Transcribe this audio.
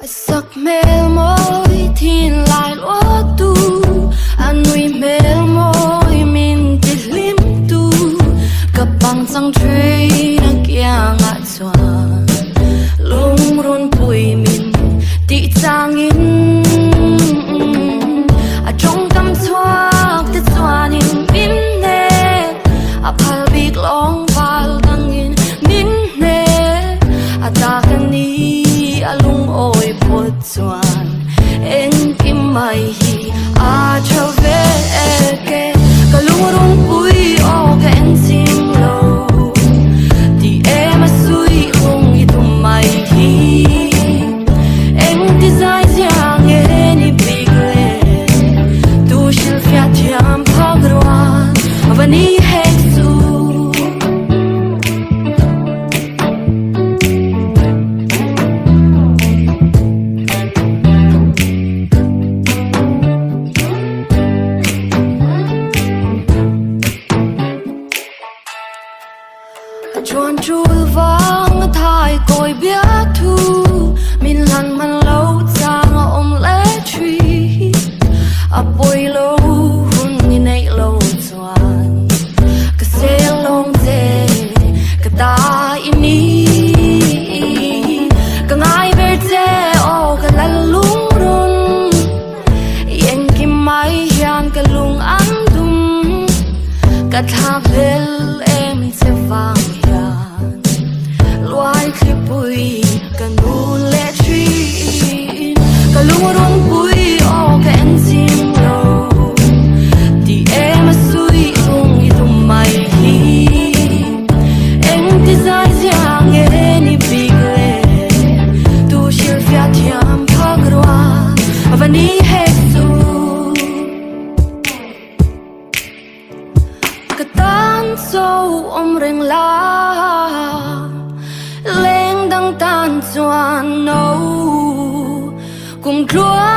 Sắc mê môi thiên lại lúa tu anh nuôi mê môi mình tít lim tu cặp bằng sang truy na kia ngã xoan lung run bụi mình tị trang in trong tâm thoa tít xoan in min nè phal big long phal tăng in min nè ta kan ni lung oi pot xoan en kim mai hi cho về ke cả lung run bụi o cái en sim lo thì em suy không ý tụm mai hi em thì dài dàng nghe ni bigle tu shil fiat jam pagruan avani hexu chuan chul vang thai koi bia thu min lan man lo chang om le tri poi lo hun ni nei lo chuan ka se long te ka ta ini ka ngai ver te o ka la lung run yen ki mai hian ka lung an dum ka tha vel em se vang loài khi bụi cần nu lệ truy cả lung run bụi o cái en sim lo thì em suy không ý tụm mai hi em thì dài dàng nghe ni bigle tu shil fiat jam pagruan avani hexu katan so reng la lên đăng tan xoan nâu cùng chúa